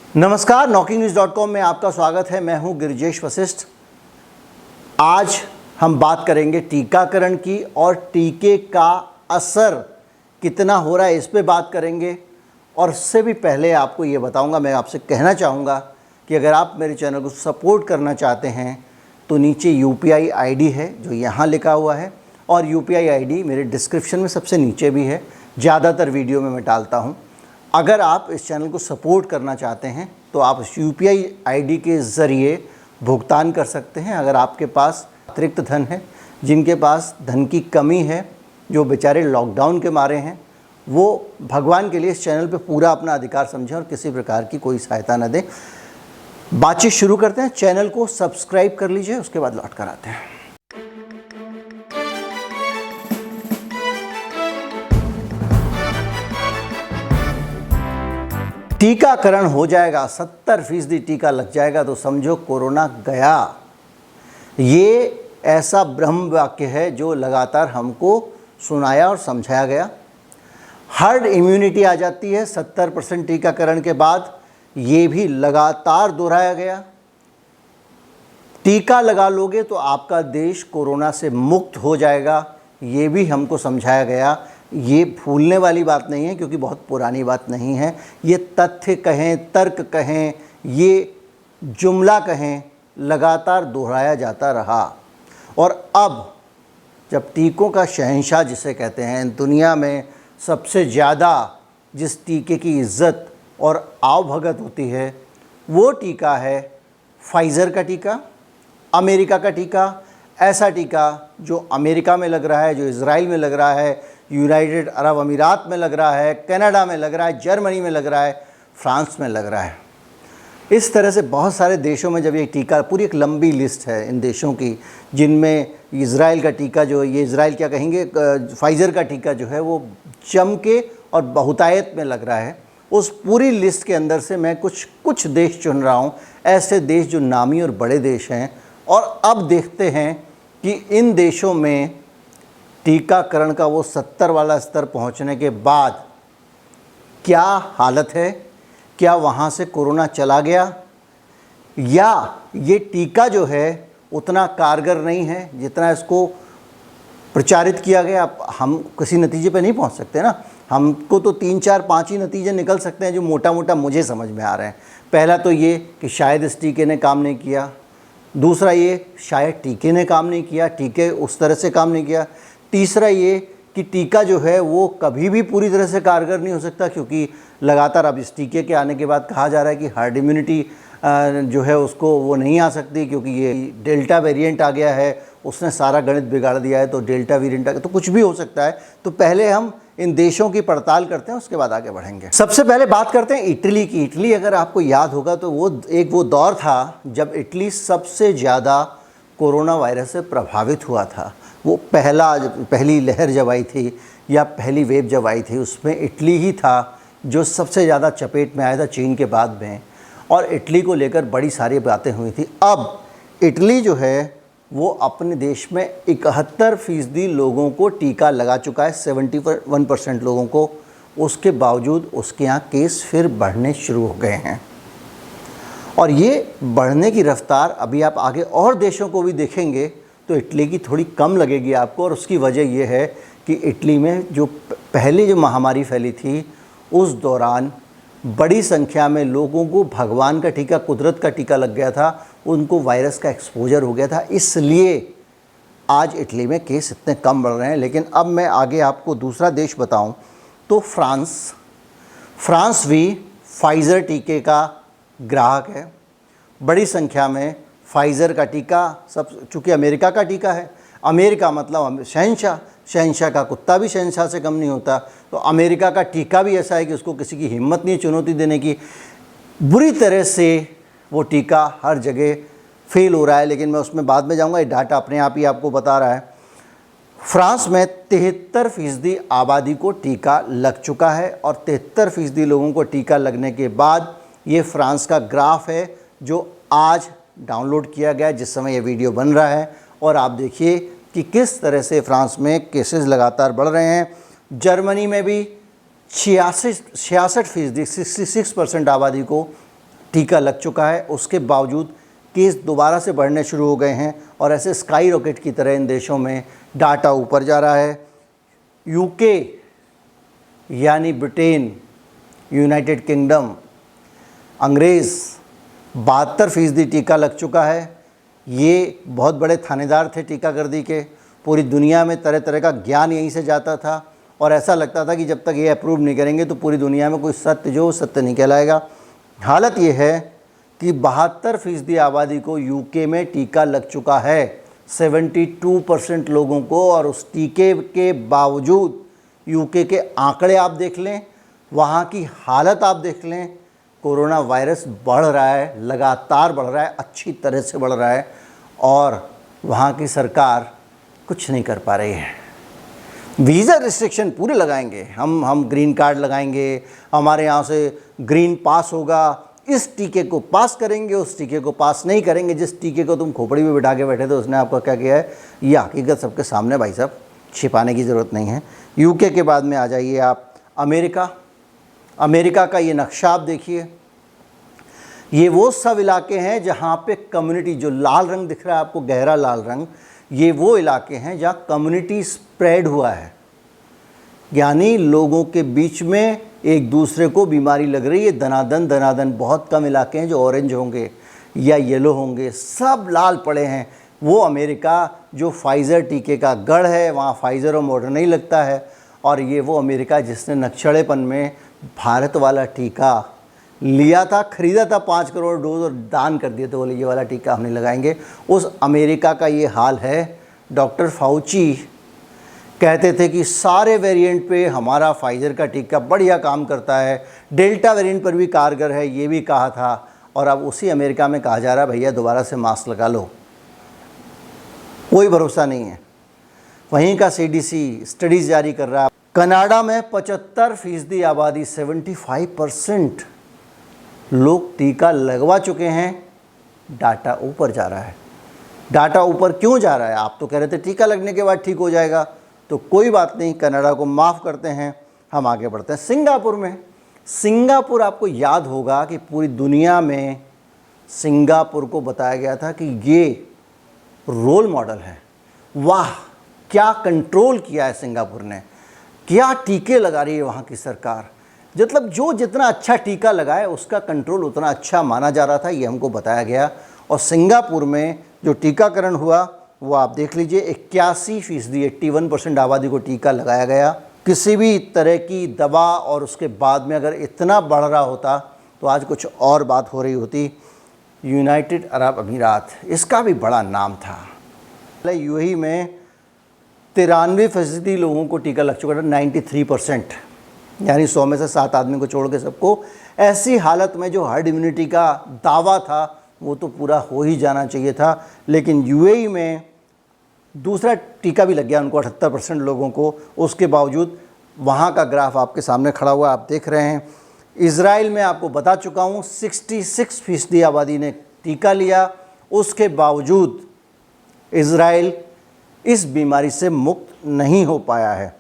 नमस्कार, knocking-news.com में आपका स्वागत है। मैं हूं गिरिजेश वशिष्ठ। आज हम बात करेंगे टीकाकरण की और टीके का असर कितना हो रहा है इस पे बात करेंगे। और उससे भी पहले आपको ये बताऊंगा, मैं आपसे कहना चाहूँगा कि अगर आप मेरे चैनल को सपोर्ट करना चाहते हैं तो नीचे UPI ID है जो यहाँ लिखा हुआ है, और UPI ID मेरे डिस्क्रिप्शन में सबसे नीचे भी है। ज़्यादातर वीडियो में मैं डालता हूँ। अगर आप इस चैनल को सपोर्ट करना चाहते हैं तो आप इस UPI ID के ज़रिए भुगतान कर सकते हैं। अगर आपके पास अतिरिक्त धन है, जिनके पास धन की कमी है, जो बेचारे लॉकडाउन के मारे हैं, वो भगवान के लिए इस चैनल पे पूरा अपना अधिकार समझें और किसी प्रकार की कोई सहायता न दें। बातचीत शुरू करते हैं। चैनल को सब्सक्राइब कर लीजिए, उसके बाद लौट कर आते हैं। टीकाकरण हो जाएगा, 70% टीका लग जाएगा तो समझो कोरोना गया। ये ऐसा ब्रह्म वाक्य है जो लगातार हमको सुनाया और समझाया गया। हर्ड इम्यूनिटी आ जाती है 70% टीकाकरण के बाद, ये भी लगातार दोहराया गया। टीका लगा लोगे तो आपका देश कोरोना से मुक्त हो जाएगा, ये भी हमको समझाया गया। ये भूलने वाली बात नहीं है, क्योंकि बहुत पुरानी बात नहीं है। ये तथ्य कहें, तर्क कहें, ये जुमला कहें, लगातार दोहराया जाता रहा। और अब जब टीकों का शहंशाह जिसे कहते हैं, दुनिया में सबसे ज़्यादा जिस टीके की इज़्ज़त और आवभगत होती है, वो टीका है फाइज़र का टीका, अमेरिका का टीका। ऐसा टीका जो अमेरिका में लग रहा है, जो इज़राइल में लग रहा है, यूनाइटेड अरब अमीरात में लग रहा है, कनाडा में लग रहा है, जर्मनी में लग रहा है, फ्रांस में लग रहा है। इस तरह से बहुत सारे देशों में जब ये टीका, पूरी एक लंबी लिस्ट है इन देशों की, जिनमें इज़राइल का टीका जो ये इज़राइल क्या कहेंगे, फाइज़र का टीका जो है वो जम के और बहुतायत में लग रहा है। उस पूरी लिस्ट के अंदर से मैं कुछ देश चुन रहा हूँ, ऐसे देश जो नामी और बड़े देश हैं। और अब देखते हैं कि इन देशों में टीकाकरण का वो 70 वाला स्तर पहुंचने के बाद क्या हालत है। क्या वहाँ से कोरोना चला गया, या ये टीका जो है उतना कारगर नहीं है जितना इसको प्रचारित किया गया। अब हम किसी नतीजे पे नहीं पहुंच सकते ना। हमको तो 3, 4, 5 ही नतीजे निकल सकते हैं जो मोटा मोटा मुझे समझ में आ रहे हैं। पहला तो ये कि शायद इस टीके ने काम नहीं किया। दूसरा ये शायद टीके ने काम नहीं किया, टीके उस तरह से काम नहीं किया। तीसरा ये कि टीका जो है वो कभी भी पूरी तरह से कारगर नहीं हो सकता, क्योंकि लगातार अब इस टीके के आने के बाद कहा जा रहा है कि हर्ड इम्यूनिटी जो है उसको वो नहीं आ सकती, क्योंकि ये डेल्टा वेरिएंट आ गया है, उसने सारा गणित बिगाड़ दिया है। तो डेल्टा वेरिएंट आ गया तो कुछ भी हो सकता है। तो पहले हम इन देशों की पड़ताल करते हैं, उसके बाद आगे बढ़ेंगे। सबसे पहले बात करते हैं इटली की। इटली अगर आपको याद होगा तो वो दौर था जब इटली सबसे ज़्यादा कोरोना वायरस से प्रभावित हुआ था। वो पहली लहर जब आई थी या पहली वेव जब आई थी, उसमें इटली ही था जो सबसे ज़्यादा चपेट में आया था चीन के बाद में। और इटली को लेकर बड़ी सारी बातें हुई थी। अब इटली जो है वो अपने देश में 71% लोगों को टीका लगा चुका है, 71% लोगों को। उसके बावजूद उसके यहाँ केस फिर बढ़ने शुरू हो गए हैं। और ये बढ़ने की रफ्तार अभी आप आगे और देशों को भी देखेंगे तो इटली की थोड़ी कम लगेगी आपको। और उसकी वजह यह है कि इटली में जो पहले जो महामारी फैली थी, उस दौरान बड़ी संख्या में लोगों को भगवान का टीका, कुदरत का टीका लग गया था, उनको वायरस का एक्सपोजर हो गया था। इसलिए आज इटली में केस इतने कम बढ़ रहे हैं। लेकिन अब मैं आगे आपको दूसरा देश बताऊं तो फ्रांस भी फाइज़र टीके का ग्राहक है। बड़ी संख्या में फाइज़र का टीका, सब चूँकि अमेरिका का टीका है, अमेरिका मतलब शहंशाह का कुत्ता भी शहंशाह से कम नहीं होता। तो अमेरिका का टीका भी ऐसा है कि उसको किसी की हिम्मत नहीं चुनौती देने की। बुरी तरह से वो टीका हर जगह फेल हो रहा है, लेकिन मैं उसमें बाद में जाऊंगा। ये डाटा अपने आप ही आपको बता रहा है। फ्रांस में 73% आबादी को टीका लग चुका है, और 73% लोगों को टीका लगने के बाद ये फ्रांस का ग्राफ है जो आज डाउनलोड किया गया जिस समय ये वीडियो बन रहा है। और आप देखिए कि किस तरह से फ्रांस में केसेस लगातार बढ़ रहे हैं। जर्मनी में भी 66% 66% आबादी को टीका लग चुका है, उसके बावजूद केस दोबारा से बढ़ने शुरू हो गए हैं और ऐसे स्काई रॉकेट की तरह इन देशों में डाटा ऊपर जा रहा है। यूके यानी ब्रिटेन, यूनाइटेड किंगडम, अंग्रेज़ 72% टीका लग चुका है। ये बहुत बड़े थानेदार थे टीकाकर्दी के, पूरी दुनिया में तरह तरह का ज्ञान यहीं से जाता था और ऐसा लगता था कि जब तक ये अप्रूव नहीं करेंगे तो पूरी दुनिया में कोई सत्य जो सत्य नहीं कहलाएगा। हालत ये है कि 72% आबादी को यूके में टीका लग चुका है, 72% लोगों को, और उस टीके के बावजूद यूके के आंकड़े आप देख लें, वहाँ की हालत आप देख लें, कोरोना वायरस बढ़ रहा है, लगातार बढ़ रहा है, अच्छी तरह से बढ़ रहा है और वहाँ की सरकार कुछ नहीं कर पा रही है। वीज़ा रिस्ट्रिक्शन पूरे लगाएंगे, हम ग्रीन कार्ड लगाएंगे, हमारे यहाँ से ग्रीन पास होगा, इस टीके को पास करेंगे, उस टीके को पास नहीं करेंगे। जिस टीके को तुम खोपड़ी में बिठा के बैठे थे उसने आपका क्या किया है, ये हकीकत सबके सामने भाई साहब, छिपाने की ज़रूरत नहीं है। यूके के बाद में आ जाइए आप अमेरिका। अमेरिका का ये नक्शा आप देखिए, ये वो सब इलाके हैं जहाँ पे कम्युनिटी, जो लाल रंग दिख रहा है आपको, गहरा लाल रंग, ये वो इलाके हैं जहाँ कम्युनिटी स्प्रेड हुआ है, यानी लोगों के बीच में एक दूसरे को बीमारी लग रही है दनादन। बहुत कम इलाके हैं जो ऑरेंज होंगे या येलो होंगे, सब लाल पड़े हैं। वो अमेरिका जो फाइज़र टीके का गढ़ है, वहाँ फाइज़र और मॉडर्ना ही लगता है, और ये वो अमेरिका जिसने नक्शड़ेपन में भारत वाला टीका लिया था, ख़रीदा था 5 करोड़ डोज और दान कर दिए थे, बोले ये वाला टीका हम नहीं लगाएंगे। उस अमेरिका का ये हाल है। डॉक्टर फाउची कहते थे कि सारे वेरिएंट पे हमारा फाइज़र का टीका बढ़िया काम करता है, डेल्टा वेरिएंट पर भी कारगर है, ये भी कहा था, और अब उसी अमेरिका में कहा जा रहा है भैया दोबारा से मास्क लगा लो। कोई भरोसा नहीं है। वहीं का CDC स्टडीज़ जारी कर रहा है। कनाडा में 75% आबादी, 75% लोग टीका लगवा चुके हैं। डाटा ऊपर जा रहा है। डाटा ऊपर क्यों जा रहा है? आप तो कह रहे थे टीका लगने के बाद ठीक हो जाएगा, तो कोई बात नहीं, कनाडा को माफ़ करते हैं, हम आगे बढ़ते हैं। सिंगापुर में, सिंगापुर आपको याद होगा कि पूरी दुनिया में सिंगापुर को बताया गया था कि ये रोल मॉडल है। वाह, क्या कंट्रोल किया है सिंगापुर ने, क्या टीके लगा रही है वहाँ की सरकार। मतलब जो जितना अच्छा टीका लगाए उसका कंट्रोल उतना अच्छा माना जा रहा था, ये हमको बताया गया। और सिंगापुर में जो टीकाकरण हुआ वो आप देख लीजिए, 81%, 81% आबादी को टीका लगाया गया। किसी भी तरह की दवा और उसके बाद में अगर इतना बढ़ रहा होता तो आज कुछ और बात हो रही होती। यूनाइटेड अरब अमीरात, इसका भी बड़ा नाम था। यूएई में 93% लोगों को टीका लग चुका था, 93%, यानी 100 में से 7 आदमी को छोड़ के सबको। ऐसी हालत में जो हर्ड इम्यूनिटी का दावा था वो तो पूरा हो ही जाना चाहिए था, लेकिन यूएई में दूसरा टीका भी लग गया उनको, 78% लोगों को। उसके बावजूद वहाँ का ग्राफ आपके सामने खड़ा हुआ आप देख रहे हैं। इज़राइल में आपको बता चुका हूँ 66% आबादी ने टीका लिया, उसके बावजूद इज़राइल इस बीमारी से मुक्त नहीं हो पाया है।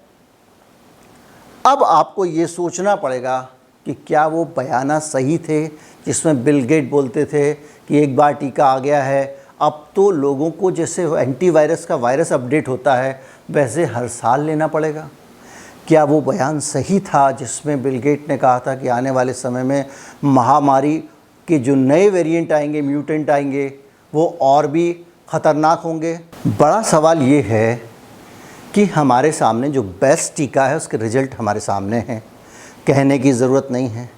अब आपको ये सोचना पड़ेगा कि क्या वो बयाना सही थे जिसमें बिल गेट बोलते थे कि एक बार टीका आ गया है, अब तो लोगों को जैसे एंटीवायरस का वायरस अपडेट होता है वैसे हर साल लेना पड़ेगा। क्या वो बयान सही था जिसमें बिल गेट ने कहा था कि आने वाले समय में महामारी के जो नए वेरिएंट आएंगे, म्यूटेंट आएंगे, वो और भी ख़तरनाक होंगे? बड़ा सवाल ये है कि हमारे सामने जो बेस्ट टीका है उसके रिज़ल्ट हमारे सामने हैं, कहने की ज़रूरत नहीं है।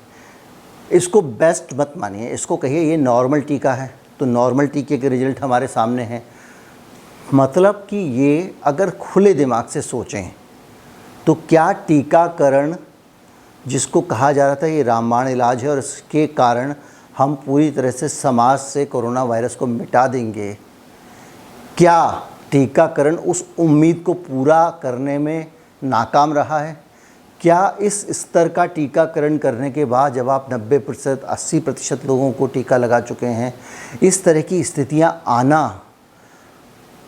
इसको बेस्ट मत मानिए, इसको कहिए ये नॉर्मल टीका है, तो नॉर्मल टीके के रिज़ल्ट हमारे सामने हैं। मतलब कि ये अगर खुले दिमाग से सोचें तो क्या टीकाकरण, जिसको कहा जा रहा था ये रामबाण इलाज है और इसके कारण हम पूरी तरह से समाज से कोरोना वायरस को मिटा देंगे, क्या टीकाकरण उस उम्मीद को पूरा करने में नाकाम रहा है? क्या इस स्तर का टीकाकरण करने के बाद जब आप 90%, 80% लोगों को टीका लगा चुके हैं, इस तरह की स्थितियां आना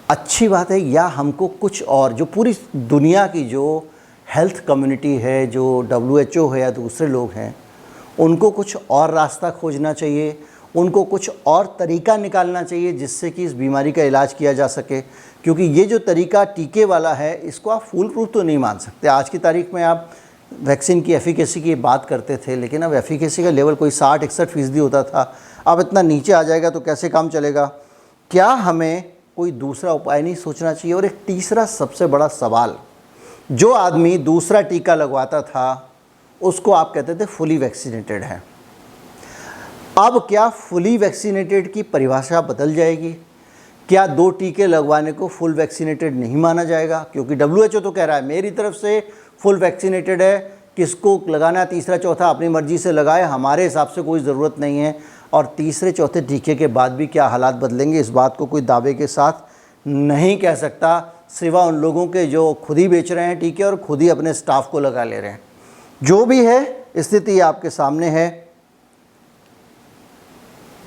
अच्छी बात है, या हमको कुछ और, जो पूरी दुनिया की जो हेल्थ कम्युनिटी है, जो WHO है या दूसरे लोग हैं, उनको कुछ और रास्ता खोजना चाहिए, उनको कुछ और तरीका निकालना चाहिए जिससे कि इस बीमारी का इलाज किया जा सके। क्योंकि ये जो तरीका टीके वाला है, इसको आप फूल प्रूफ तो नहीं मान सकते। आज की तारीख में आप वैक्सीन की एफिकेसी की बात करते थे, लेकिन अब एफिकेसी का लेवल कोई 60-61% होता था, अब इतना नीचे आ जाएगा तो कैसे काम चलेगा? क्या हमें कोई दूसरा उपाय नहीं सोचना चाहिए? और एक तीसरा सबसे बड़ा सवाल, जो आदमी दूसरा टीका लगवाता था उसको आप कहते थे फुली वैक्सीनेटेड है। अब क्या फुली वैक्सीनेटेड की परिभाषा बदल जाएगी? क्या 2 टीके लगवाने को फुल वैक्सीनेटेड नहीं माना जाएगा? क्योंकि WHO तो कह रहा है मेरी तरफ से फुल वैक्सीनेटेड है, किसको लगाना तीसरा चौथा अपनी मर्जी से लगाए, हमारे हिसाब से कोई ज़रूरत नहीं है। और तीसरे चौथे टीके के बाद भी क्या हालात बदलेंगे, इस बात को कोई दावे के साथ नहीं कह सकता, सिवा उन लोगों के जो खुद ही बेच रहे हैं टीके और खुद ही अपने स्टाफ को लगा ले रहे हैं। जो भी है, स्थिति आपके सामने है।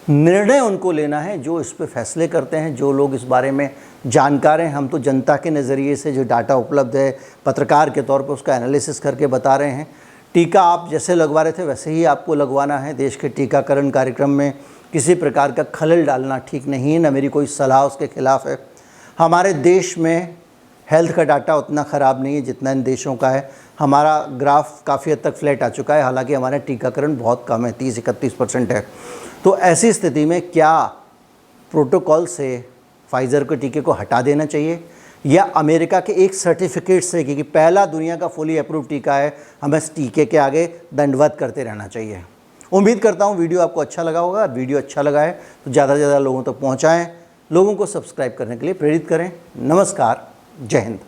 निर्णय उनको लेना है जो इस पे फैसले करते हैं, जो लोग इस बारे में जानकार हैं। हम तो जनता के नज़रिए से जो डाटा उपलब्ध है, पत्रकार के तौर पर उसका एनालिसिस करके बता रहे हैं। टीका आप जैसे लगवा रहे थे वैसे ही आपको लगवाना है। देश के टीकाकरण कार्यक्रम में किसी प्रकार का खलल डालना ठीक नहीं है, न मेरी कोई सलाह उसके खिलाफ है। हमारे देश में हेल्थ का डाटा उतना ख़राब नहीं है जितना इन देशों का है। हमारा ग्राफ काफ़ी हद तक फ्लैट आ चुका है, हालांकि हमारा टीकाकरण बहुत कम है, 30-31% है। तो ऐसी स्थिति में क्या प्रोटोकॉल से फाइज़र के टीके को हटा देना चाहिए, या अमेरिका के एक सर्टिफिकेट से कि पहला दुनिया का फुली अप्रूव टीका है, हमें इस टीके के आगे दंडवत करते रहना चाहिए? उम्मीद करता हूँ वीडियो आपको अच्छा लगा होगा। वीडियो अच्छा लगा है तो ज़्यादा से ज़्यादा लोगों तक पहुँचाएँ, लोगों को सब्सक्राइब करने के लिए प्रेरित करें। नमस्कार, जय हिंद।